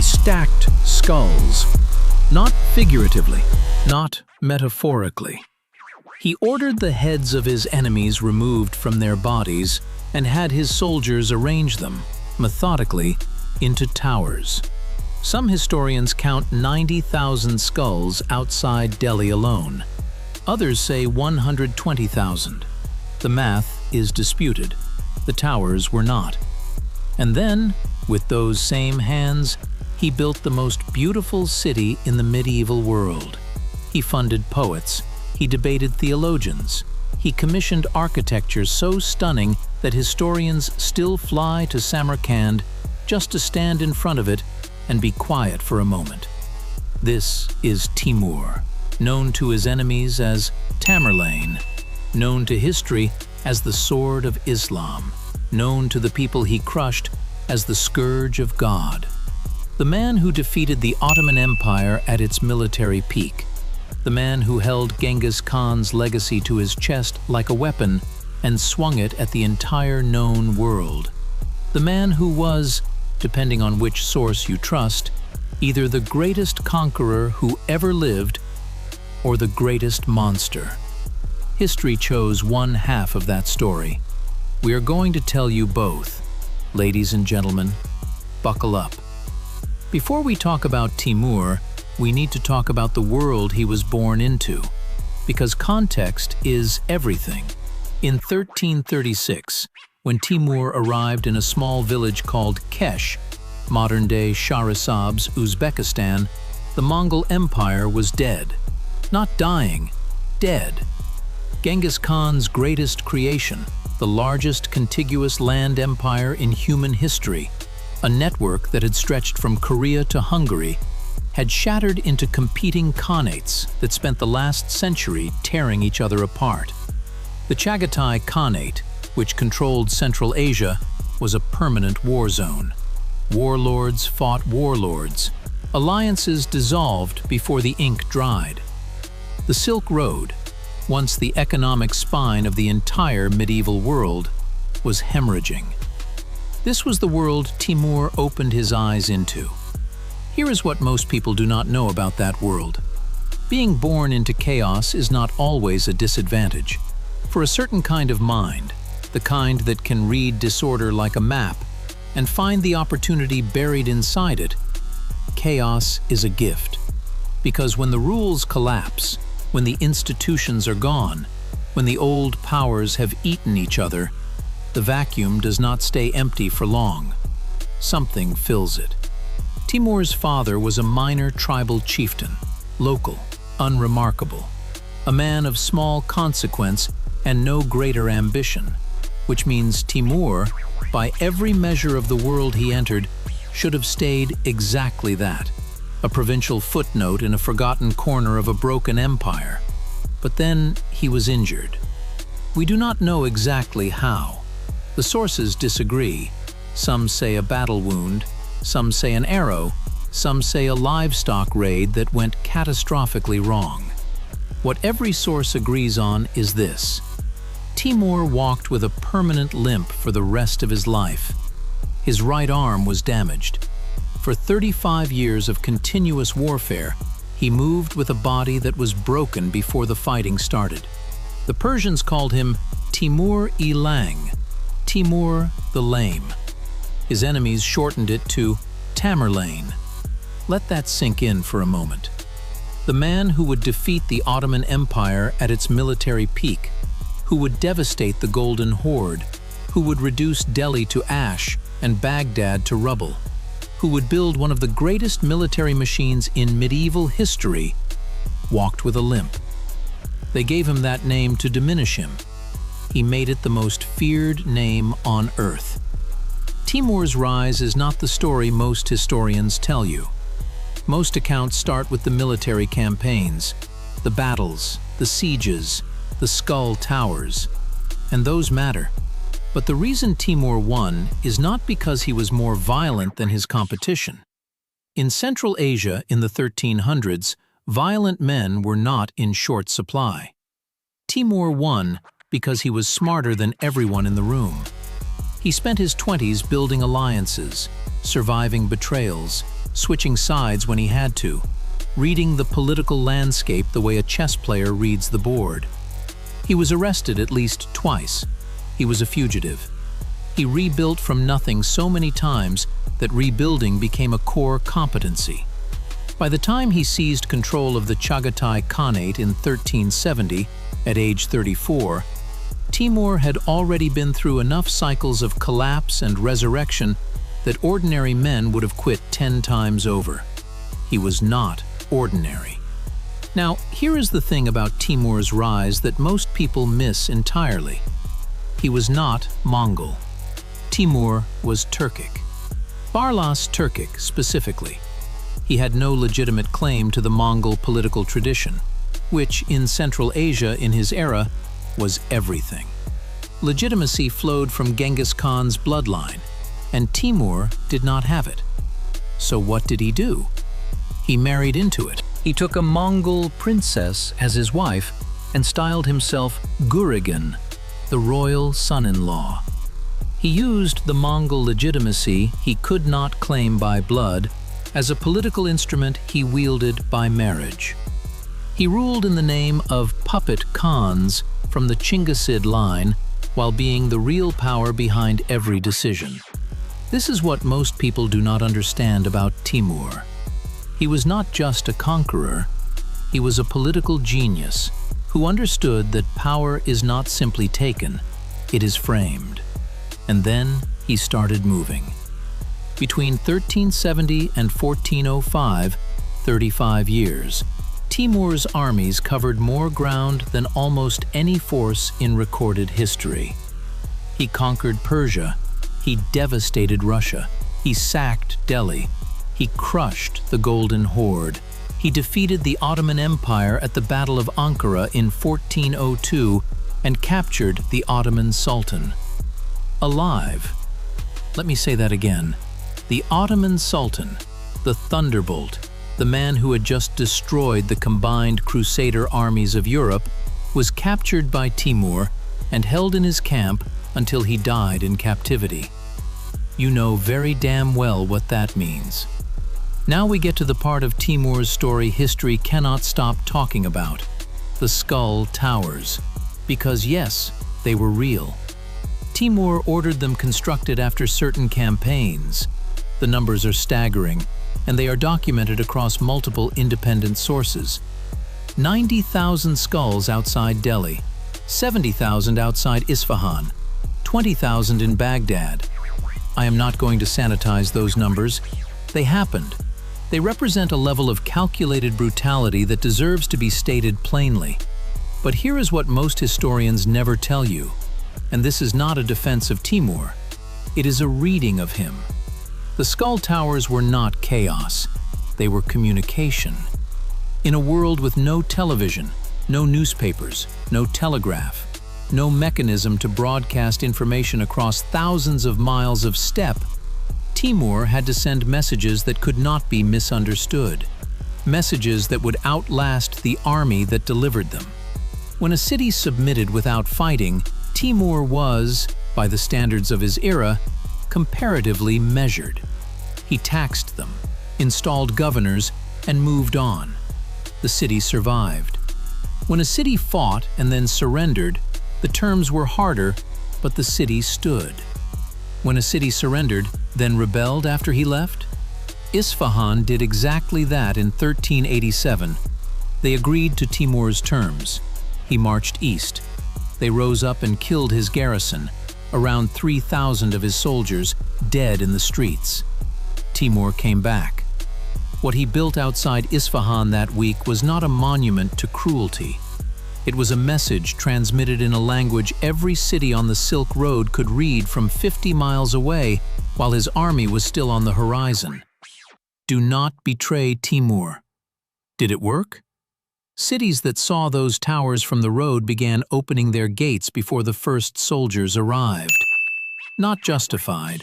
stacked skulls, not figuratively, not metaphorically. He ordered the heads of his enemies removed from their bodies and had his soldiers arrange them, methodically, into towers. Some historians count 90,000 skulls outside Delhi alone. Others say 120,000. The math is disputed. The towers were not. And then, with those same hands, he built the most beautiful city in the medieval world. He funded poets. He debated theologians. He commissioned architecture so stunning that historians still fly to Samarkand just to stand in front of it and be quiet for a moment. This is Timur, known to his enemies as Tamerlane, known to history as the Sword of Islam, known to the people he crushed as the Scourge of God. The man who defeated the Ottoman Empire at its military peak. The man who held Genghis Khan's legacy to his chest like a weapon and swung it at the entire known world. The man who was, depending on which source you trust, either the greatest conqueror who ever lived or the greatest monster. History chose one half of that story. We are going to tell you both. Ladies and gentlemen, buckle up. Before we talk about Timur, we need to talk about the world he was born into, because context is everything. In 1336, when Timur arrived in a small village called Kesh, modern-day Shahrazab's Uzbekistan, the Mongol Empire was dead. Not dying, dead. Genghis Khan's greatest creation, the largest contiguous land empire in human history, a network that had stretched from Korea to Hungary, had shattered into competing khanates that spent the last century tearing each other apart. The Chagatai Khanate, which controlled Central Asia, was a permanent war zone. Warlords fought warlords. Alliances dissolved before the ink dried. The Silk Road, once the economic spine of the entire medieval world, was hemorrhaging. This was the world Timur opened his eyes into. Here is what most people do not know about that world. Being born into chaos is not always a disadvantage. For a certain kind of mind, the kind that can read disorder like a map and find the opportunity buried inside it, chaos is a gift. Because when the rules collapse, when the institutions are gone, when the old powers have eaten each other, the vacuum does not stay empty for long. Something fills it. Timur's father was a minor tribal chieftain, local, unremarkable, a man of small consequence and no greater ambition, which means Timur, by every measure of the world he entered, should have stayed exactly that, a provincial footnote in a forgotten corner of a broken empire. But then he was injured. We do not know exactly how. The sources disagree. Some say a battle wound, some say an arrow, some say a livestock raid that went catastrophically wrong. What every source agrees on is this: Timur walked with a permanent limp for the rest of his life. His right arm was damaged. For 35 years of continuous warfare, he moved with a body that was broken before the fighting started. The Persians called him Timur-i-Lang, Timur the Lame. His enemies shortened it to Tamerlane. Let that sink in for a moment. The man who would defeat the Ottoman Empire at its military peak, who would devastate the Golden Horde, who would reduce Delhi to ash and Baghdad to rubble, who would build one of the greatest military machines in medieval history, walked with a limp. They gave him that name to diminish him. He made it the most feared name on earth. Timur's rise is not the story most historians tell you. Most accounts start with the military campaigns, the battles, the sieges, the skull towers, and those matter. But the reason Timur won is not because he was more violent than his competition. In Central Asia in the 1300s, violent men were not in short supply. Timur won because he was smarter than everyone in the room. He spent his 20s building alliances, surviving betrayals, switching sides when he had to, reading the political landscape the way a chess player reads the board. He was arrested at least twice. He was a fugitive. He rebuilt from nothing so many times that rebuilding became a core competency. By the time he seized control of the Chagatai Khanate in 1370, at age 34, Timur had already been through enough cycles of collapse and resurrection that ordinary men would have quit 10 times over. He was not ordinary. Now, here is the thing about Timur's rise that most people miss entirely. He was not Mongol. Timur was Turkic. Barlas Turkic, specifically. He had no legitimate claim to the Mongol political tradition, which, in Central Asia in his era, was everything. Legitimacy flowed from Genghis Khan's bloodline, and Timur did not have it. So what did he do? He married into it. He took a Mongol princess as his wife and styled himself Gurigan, the royal son-in-law. He used the Mongol legitimacy he could not claim by blood as a political instrument he wielded by marriage. He ruled in the name of puppet Khans from the Chinggisid line while being the real power behind every decision. This is what most people do not understand about Timur. He was not just a conqueror, he was a political genius who understood that power is not simply taken, it is framed. And then he started moving. Between 1370 and 1405, 35 years, Timur's armies covered more ground than almost any force in recorded history. He conquered Persia, he devastated Russia, he sacked Delhi, he crushed the Golden Horde, he defeated the Ottoman Empire at the Battle of Ankara in 1402 and captured the Ottoman Sultan. Alive. Let me say that again. The Ottoman Sultan, the Thunderbolt, the man who had just destroyed the combined Crusader armies of Europe, was captured by Timur and held in his camp until he died in captivity. You know very damn well what that means. Now we get to the part of Timur's story history cannot stop talking about, the Skull Towers. Because yes, they were real. Timur ordered them constructed after certain campaigns. The numbers are staggering, and they are documented across multiple independent sources. 90,000 skulls outside Delhi, 70,000 outside Isfahan, 20,000 in Baghdad. I am not going to sanitize those numbers. They happened. They represent a level of calculated brutality that deserves to be stated plainly. But here is what most historians never tell you, and this is not a defense of Timur. It is a reading of him. The Skull Towers were not chaos, they were communication. In a world with no television, no newspapers, no telegraph, no mechanism to broadcast information across thousands of miles of steppe, Timur had to send messages that could not be misunderstood, messages that would outlast the army that delivered them. When a city submitted without fighting, Timur was, by the standards of his era, comparatively measured. He taxed them, installed governors, and moved on. The city survived. When a city fought and then surrendered, the terms were harder, but the city stood. When a city surrendered, then rebelled after he left? Isfahan did exactly that in 1387. They agreed to Timur's terms. He marched east. They rose up and killed his garrison, around 3,000 of his soldiers dead in the streets. Timur came back. What he built outside Isfahan that week was not a monument to cruelty. It was a message transmitted in a language every city on the Silk Road could read from 50 miles away while his army was still on the horizon. Do not betray Timur. Did it work? Cities that saw those towers from the road began opening their gates before the first soldiers arrived. Not justified,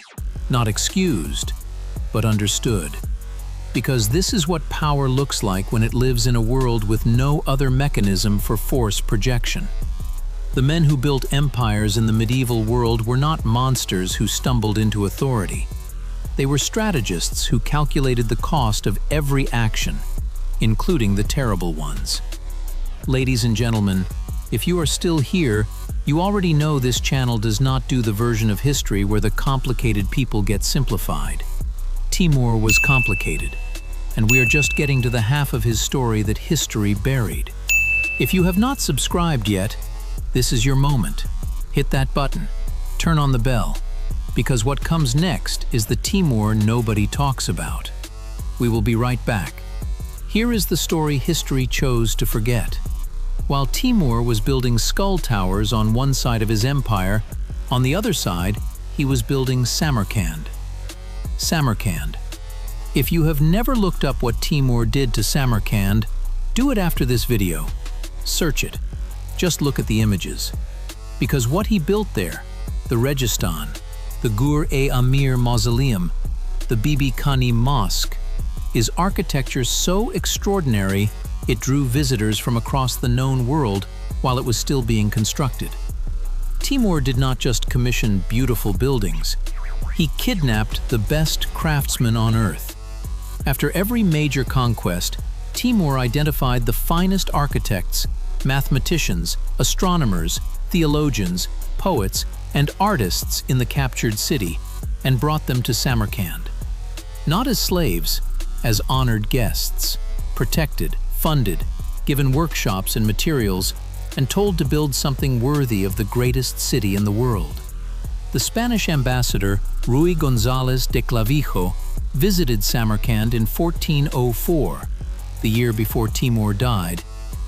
not excused, but understood. Because this is what power looks like when it lives in a world with no other mechanism for force projection. The men who built empires in the medieval world were not monsters who stumbled into authority. They were strategists who calculated the cost of every action, including the terrible ones. Ladies and gentlemen, if you are still here, you already know this channel does not do the version of history where the complicated people get simplified. Timur was complicated, and we are just getting to the half of his story that history buried. If you have not subscribed yet, this is your moment. Hit that button, turn on the bell, because what comes next is the Timur nobody talks about. We will be right back. Here is the story history chose to forget. While Timur was building skull towers on one side of his empire, on the other side, he was building Samarkand. Samarkand. If you have never looked up what Timur did to Samarkand, do it after this video. Search it. Just look at the images. Because what he built there, the Registan, the Gur-e-Amir Mausoleum, the Bibi Khani Mosque, is architecture so extraordinary it drew visitors from across the known world while it was still being constructed. Timur did not just commission beautiful buildings, he kidnapped the best craftsmen on earth. After every major conquest, Timur identified the finest architects, mathematicians, astronomers, theologians, poets, and artists in the captured city and brought them to Samarkand. Not as slaves, as honored guests, protected, funded, given workshops and materials, and told to build something worthy of the greatest city in the world. The Spanish ambassador, Ruy González de Clavijo, visited Samarkand in 1404, the year before Timur died,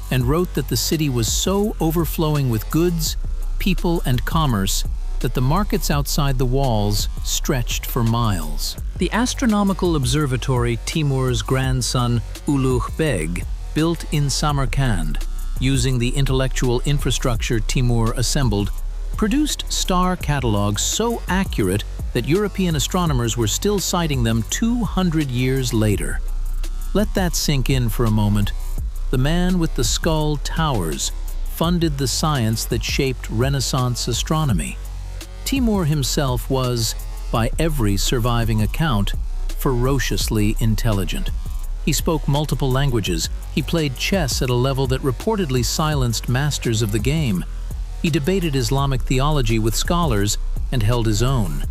and wrote that the city was so overflowing with goods, people, and commerce that the markets outside the walls stretched for miles. The astronomical observatory Timur's grandson Ulugh Beg built in Samarkand, using the intellectual infrastructure Timur assembled, produced star catalogues so accurate that European astronomers were still citing them 200 years later. Let that sink in for a moment. The man with the skull towers funded the science that shaped Renaissance astronomy. Timur himself was, by every surviving account, ferociously intelligent. He spoke multiple languages, he played chess at a level that reportedly silenced masters of the game. He debated Islamic theology with scholars and held his own.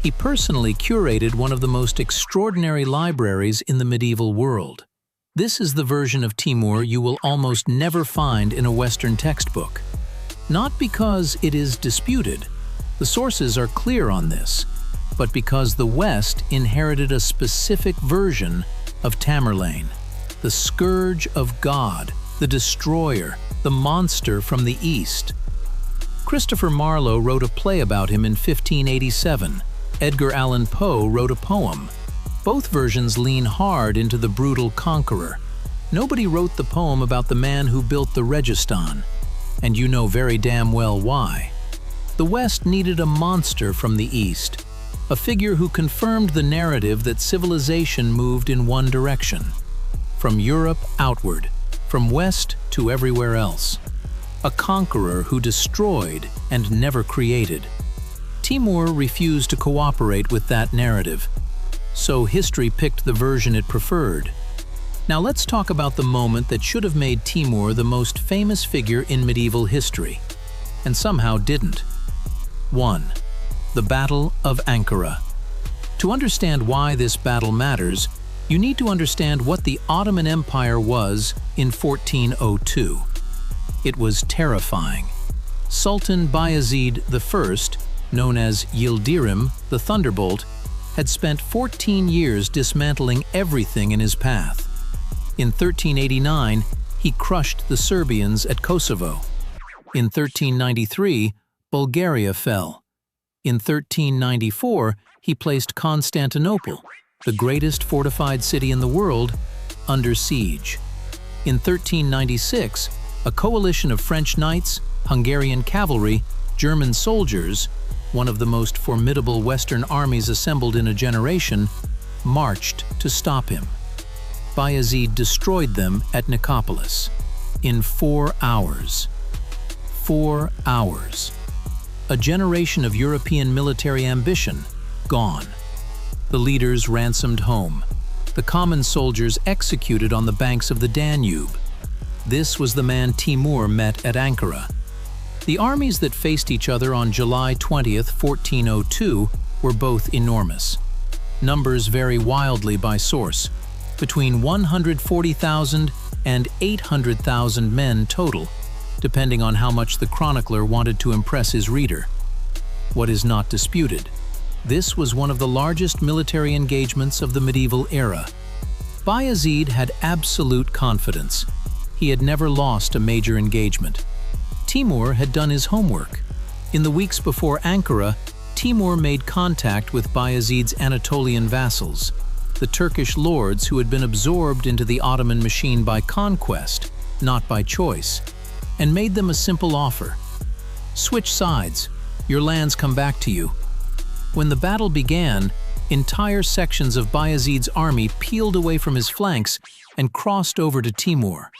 He personally curated one of the most extraordinary libraries in the medieval world. This is the version of Timur you will almost never find in a Western textbook. Not because it is disputed, the sources are clear on this, but because the West inherited a specific version of Tamerlane, the Scourge of God, the destroyer, the monster from the East. Christopher Marlowe wrote a play about him in 1587. Edgar Allan Poe wrote a poem. Both versions lean hard into the brutal conqueror. Nobody wrote the poem about the man who built the Registan, and you know very damn well why. The West needed a monster from the East, a figure who confirmed the narrative that civilization moved in one direction, from Europe outward, from West to everywhere else. A conqueror who destroyed and never created. Timur refused to cooperate with that narrative, so history picked the version it preferred. Now let's talk about the moment that should have made Timur the most famous figure in medieval history, and somehow didn't. 1. The Battle of Ankara. To understand why this battle matters, you need to understand what the Ottoman Empire was in 1402. It was terrifying. Sultan Bayezid I, known as Yildirim the Thunderbolt, had spent 14 years dismantling everything in his path. In 1389, he crushed the Serbians at Kosovo. In 1393, Bulgaria fell. In 1394, he placed Constantinople, the greatest fortified city in the world, under siege. In 1396, a coalition of French knights, Hungarian cavalry, German soldiers, one of the most formidable Western armies assembled in a generation, marched to stop him. Bayezid destroyed them at Nicopolis in 4 hours. 4 hours. A generation of European military ambition, gone. the leaders ransomed home, the common soldiers executed on the banks of the Danube. This was the man Timur met at Ankara. The armies that faced each other on July 20th, 1402 were both enormous. Numbers vary wildly by source, between 140,000 and 800,000 men total, depending on how much the chronicler wanted to impress his reader. What is not disputed: this was one of the largest military engagements of the medieval era. Bayezid had absolute confidence. He had never lost a major engagement. Timur had done his homework. In the weeks before Ankara, Timur made contact with Bayezid's Anatolian vassals, the Turkish lords who had been absorbed into the Ottoman machine by conquest, not by choice, and made them a simple offer. Switch sides, your lands come back to you. When the battle began, entire sections of Bayezid's army peeled away from his flanks and crossed over to Timur.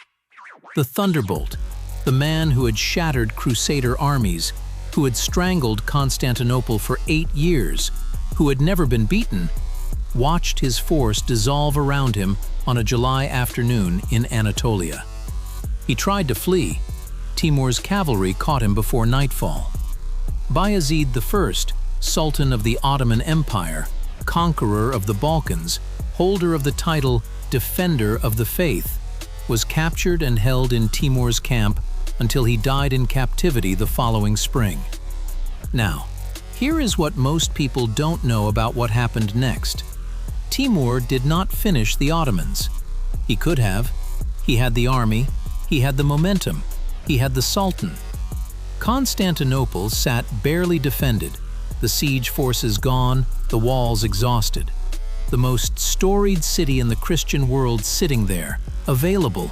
The Thunderbolt, the man who had shattered Crusader armies, who had strangled Constantinople for 8 years, who had never been beaten, watched his force dissolve around him on a July afternoon in Anatolia. He tried to flee. Timur's cavalry caught him before nightfall. Bayezid I, Sultan of the Ottoman Empire, conqueror of the Balkans, holder of the title Defender of the Faith, was captured and held in Timur's camp until he died in captivity the following spring. Now, here is what most people don't know about what happened next. Timur did not finish the Ottomans. He could have. He had the army, he had the momentum, he had the Sultan. Constantinople sat barely defended, the siege forces gone, the walls exhausted. The most storied city in the Christian world sitting there, available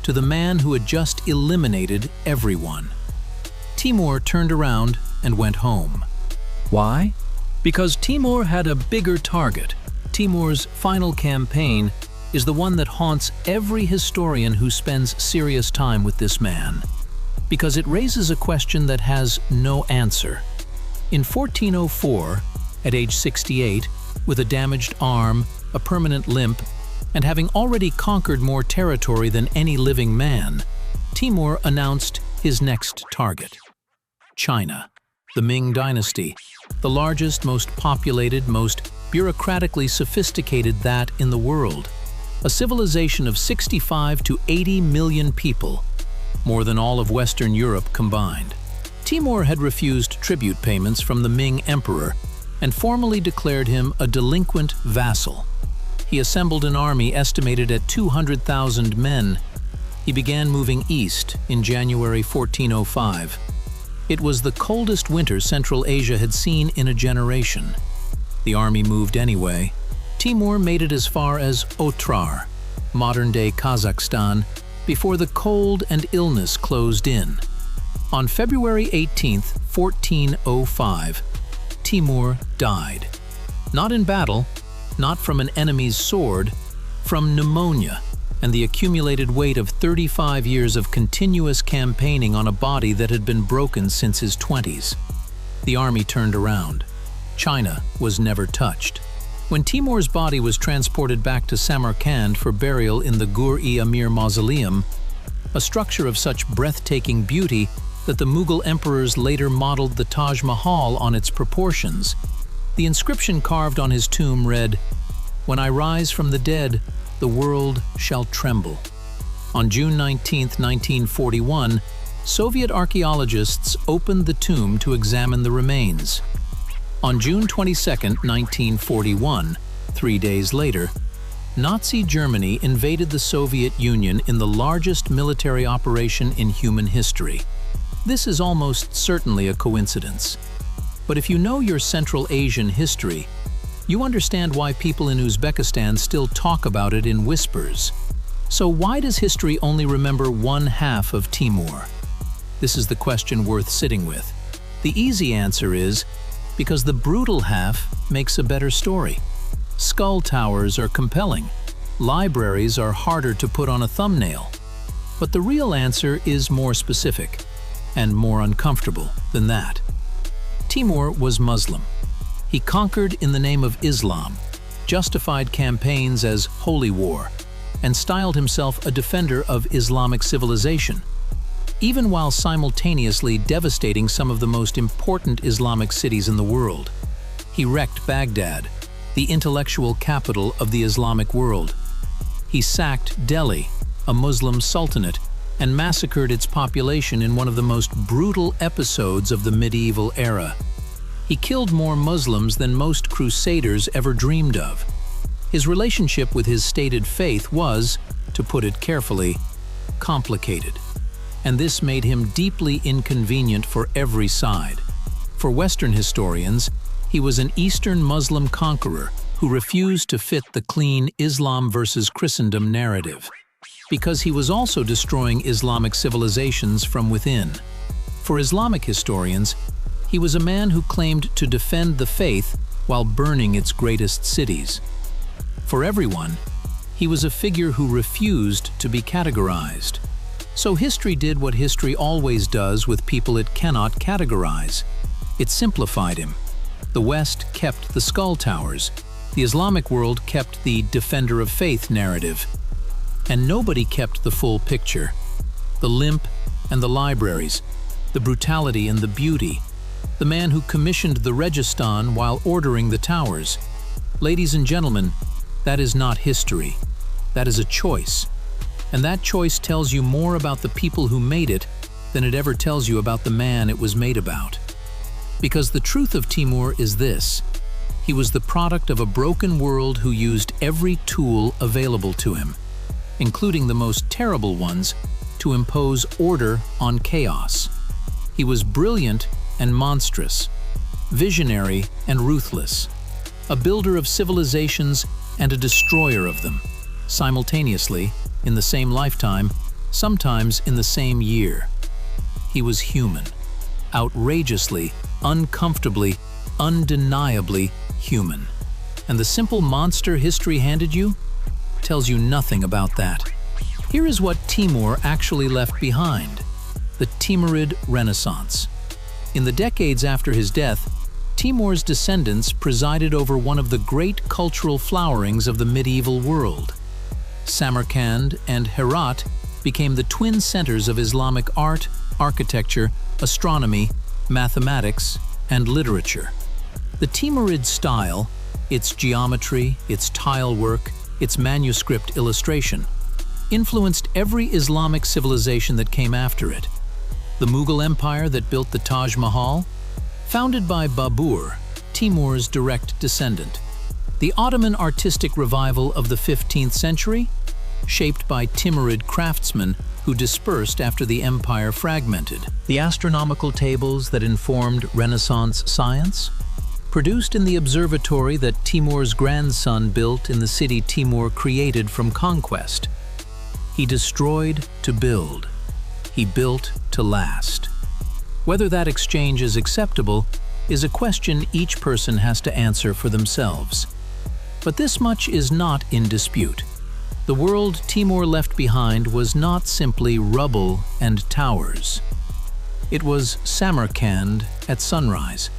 to the man who had just eliminated everyone. Timur turned around and went home. Why? Because Timur had a bigger target. Timur's final campaign is the one that haunts every historian who spends serious time with this man, because it raises a question that has no answer. In 1404, at age 68, with a damaged arm, a permanent limp, and having already conquered more territory than any living man, Timur announced his next target: China, the Ming dynasty, the largest, most populated, most bureaucratically sophisticated that in the world. A civilization of 65 to 80 million people, more than all of Western Europe combined. Timur had refused tribute payments from the Ming emperor and formally declared him a delinquent vassal. He assembled an army estimated at 200,000 men. He began moving east in January 1405. It was the coldest winter Central Asia had seen in a generation. The army moved anyway. Timur made it as far as Otrar, modern-day Kazakhstan, before the cold and illness closed in. On February 18, 1405, Timur died. Not in battle, not from an enemy's sword, from pneumonia and the accumulated weight of 35 years of continuous campaigning on a body that had been broken since his 20s. The army turned around. China was never touched. When Timur's body was transported back to Samarkand for burial in the Gur-e-Amir mausoleum, a structure of such breathtaking beauty that the Mughal emperors later modeled the Taj Mahal on its proportions, the inscription carved on his tomb read, "When I rise from the dead, the world shall tremble." On June 19, 1941, Soviet archaeologists opened the tomb to examine the remains. On June 22, 1941, 3 days later, Nazi Germany invaded the Soviet Union in the largest military operation in human history. This is almost certainly a coincidence. But if you know your Central Asian history, you understand why people in Uzbekistan still talk about it in whispers. So why does history only remember one half of Timur? This is the question worth sitting with. The easy answer is because the brutal half makes a better story. Skull towers are compelling. Libraries are harder to put on a thumbnail. But the real answer is more specific and more uncomfortable than that. Timur was Muslim. He conquered in the name of Islam, justified campaigns as holy war, and styled himself a defender of Islamic civilization, even while simultaneously devastating some of the most important Islamic cities in the world. He wrecked Baghdad, the intellectual capital of the Islamic world. He sacked Delhi, a Muslim sultanate, and massacred its population in one of the most brutal episodes of the medieval era. He killed more Muslims than most crusaders ever dreamed of. His relationship with his stated faith was, to put it carefully, complicated. And this made him deeply inconvenient for every side. For Western historians, he was an Eastern Muslim conqueror who refused to fit the clean Islam versus Christendom narrative, because he was also destroying Islamic civilizations from within. For Islamic historians, he was a man who claimed to defend the faith while burning its greatest cities. For everyone, he was a figure who refused to be categorized. So history did what history always does with people it cannot categorize. It simplified him. The West kept the skull towers. The Islamic world kept the defender of faith narrative. And nobody kept the full picture. The limp and the libraries, the brutality and the beauty, the man who commissioned the Registan while ordering the towers. Ladies and gentlemen, that is not history. That is a choice. And that choice tells you more about the people who made it than it ever tells you about the man it was made about. Because the truth of Timur is this: he was the product of a broken world who used every tool available to him, including the most terrible ones, to impose order on chaos. He was brilliant and monstrous, visionary and ruthless, a builder of civilizations and a destroyer of them, simultaneously, in the same lifetime, sometimes in the same year. He was human, outrageously, uncomfortably, undeniably human. And the simple monster history handed you tells you nothing about that. Here is what Timur actually left behind: the Timurid Renaissance. In the decades after his death, Timur's descendants presided over one of the great cultural flowerings of the medieval world. Samarkand and Herat became the twin centers of Islamic art, architecture, astronomy, mathematics, and literature. The Timurid style, its geometry, its tile work, its manuscript illustration, influenced every Islamic civilization that came after it. The Mughal Empire that built the Taj Mahal, founded by Babur, Timur's direct descendant. The Ottoman artistic revival of the 15th century, shaped by Timurid craftsmen who dispersed after the empire fragmented. The astronomical tables that informed Renaissance science, produced in the observatory that Timur's grandson built in the city Timur created from conquest. He destroyed to build. He built to last. Whether that exchange is acceptable is a question each person has to answer for themselves. But this much is not in dispute. The world Timur left behind was not simply rubble and towers. It was Samarkand at sunrise.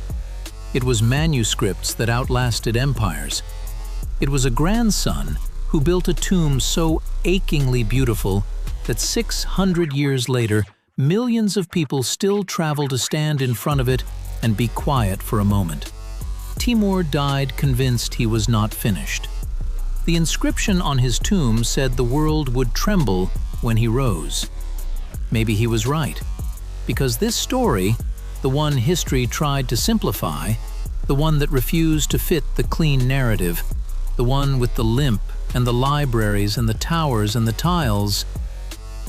It was manuscripts that outlasted empires. It was a grandson who built a tomb so achingly beautiful that 600 years later, millions of people still travel to stand in front of it and be quiet for a moment. Timur died convinced he was not finished. The inscription on his tomb said the world would tremble when he rose. Maybe he was right, because this story, the one history tried to simplify, the one that refused to fit the clean narrative, the one with the limp and the libraries and the towers and the tiles,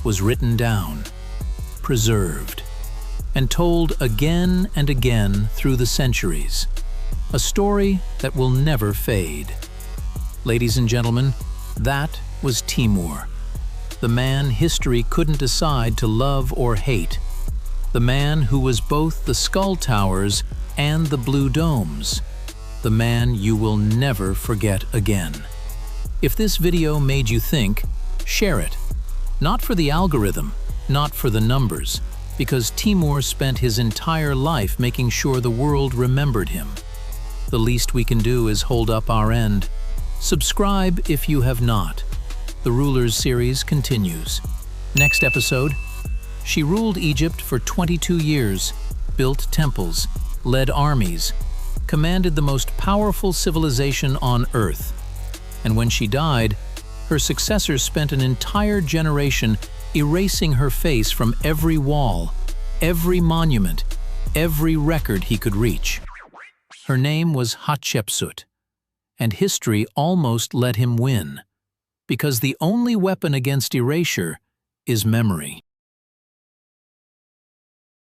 was written down, preserved, and told again and again through the centuries. A story that will never fade. Ladies and gentlemen, that was Timur, the man history couldn't decide to love or hate, the man who was both the skull towers and the blue domes, the man you will never forget again. If this video made you think, share it. Not for the algorithm, not for the numbers, because Timur spent his entire life making sure the world remembered him. The least we can do is hold up our end. Subscribe if you have not. The Rulers series continues. Next episode, she ruled Egypt for 22 years, built temples, led armies, commanded the most powerful civilization on earth. And when she died, her successors spent an entire generation erasing her face from every wall, every monument, every record he could reach. Her name was Hatshepsut, and history almost let him win, because the only weapon against erasure is memory.